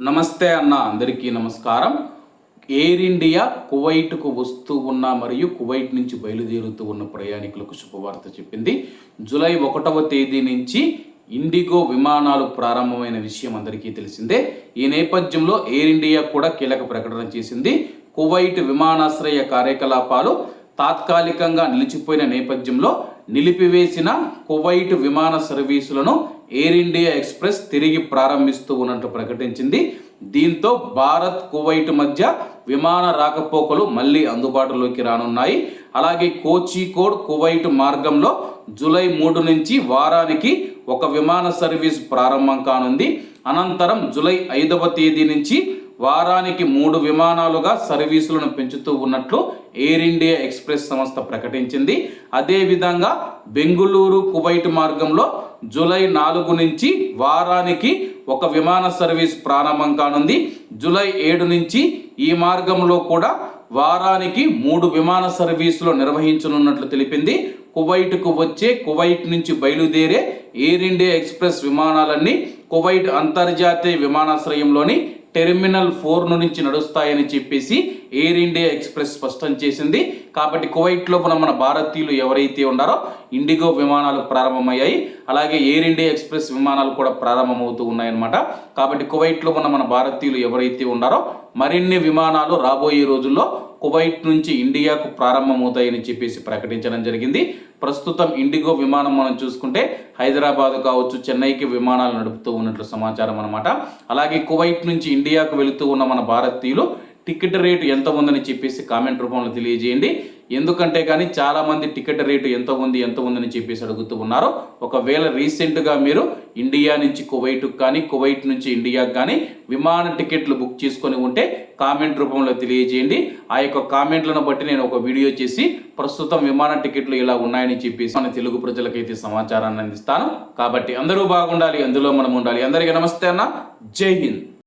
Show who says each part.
Speaker 1: నమస్తే అన్న, అందరికీ నమస్కారం. ఎయిర్ ఇండియా కువైట్కు వస్తూ ఉన్న మరియు కువైట్ నుంచి బయలుదేరుతూ ఉన్న ప్రయాణికులకు శుభవార్త చెప్పింది. జూలై 1వ తేదీ నుంచి ఇండిగో విమానాలు ప్రారంభమైన విషయం అందరికీ తెలిసిందే. ఈ నేపథ్యంలో ఎయిర్ ఇండియా కూడా కీలక ప్రకటన చేసింది. కువైట్ విమానాశ్రయ కార్యకలాపాలు తాత్కాలికంగా నిలిచిపోయిన నేపథ్యంలో నిలిపివేసిన కువైట్ విమాన సర్వీసులను ఎయిర్ ఇండియా ఎక్స్ప్రెస్ తిరిగి ప్రారంభిస్తూ ఉన్నట్టు ప్రకటించింది. దీంతో భారత్ కువైట్ మధ్య విమాన రాకపోకలు మళ్ళీ అందుబాటులోకి రానున్నాయి. అలాగే కోచికోడ్ కువైట్ మార్గంలో జూలై 3 నుంచి వారానికి ఒక విమాన సర్వీస్ ప్రారంభం కానుంది. అనంతరం జూలై 5వ తేదీ నుంచి వారానికి 3 విమానాలుగా సర్వీసులను పెంచుతూ ఉన్నట్లు ఎయిర్ ఇండియా ఎక్స్ప్రెస్ సంస్థ ప్రకటించింది. అదేవిధంగా బెంగుళూరు కువైట్ మార్గంలో జూలై 4 నుంచి వారానికి ఒక విమాన సర్వీస్ ప్రారంభం కానుంది. జూలై 7 నుంచి ఈ మార్గంలో కూడా వారానికి 3 విమాన సర్వీసులు నిర్వహించనున్నట్లు తెలిపింది. కువైట్కు వచ్చే, కువైట్ నుంచి బయలుదేరే ఎయిర్ ఇండియా ఎక్స్ప్రెస్ విమానాలన్నీ కువైట్ అంతర్జాతీయ విమానాశ్రయంలోని టెర్మినల్ 4 నుంచి నడుస్తాయని చెప్పేసి ఎయిర్ ఇండియా ఎక్స్ప్రెస్ స్పష్టం చేసింది. కాబట్టి కువైట్లో మన భారతీయులు ఎవరైతే ఉన్నారో ఇండిగో విమానాలు ప్రారంభమయ్యాయి. అలాగే ఎయిర్ ఇండియా ఎక్స్ప్రెస్ విమానాలు కూడా ప్రారంభమవుతూ ఉన్నాయన్నమాట. కాబట్టి కువైట్లో మన భారతీయులు ఎవరైతే ఉన్నారో మరిన్ని విమానాలు రాబోయే రోజుల్లో కువైట్ నుంచి ఇండియాకు ప్రారంభమవుతాయని చెప్పేసి ప్రకటించడం జరిగింది. ప్రస్తుతం ఇండిగో విమానం మనం చూసుకుంటే హైదరాబాద్ కావచ్చు, చెన్నైకి విమానాలు నడుపుతూ ఉన్నట్లు సమాచారం అనమాట. అలాగే కువైట్ నుంచి ఇండియాకు వెళుతూ ఉన్న మన భారతీయులు టికెట్ రేటు ఎంత ఉందని చెప్పేసి కామెంట్ రూపంలో తెలియజేయండి. ఎందుకంటే కానీ చాలామంది టికెట్ రేటు ఎంత ఉందని చెప్పేసి అడుగుతూ ఉన్నారు. ఒకవేళ రీసెంట్గా మీరు ఇండియా నుంచి కువైట్కు కానీ, కువైట్ నుంచి ఇండియాకు కానీ విమాన టికెట్లు బుక్ చేసుకొని ఉంటే కామెంట్ రూపంలో తెలియజేయండి. ఆ యొక్క కామెంట్లను బట్టి నేను ఒక వీడియో చేసి ప్రస్తుతం విమాన టికెట్లు ఇలా ఉన్నాయని చెప్పేసి మన తెలుగు ప్రజలకైతే సమాచారాన్ని అందిస్తాను. కాబట్టి అందరూ బాగుండాలి, అందులో మనం ఉండాలి. అందరికీ నమస్తే అన్న, జై హింద్.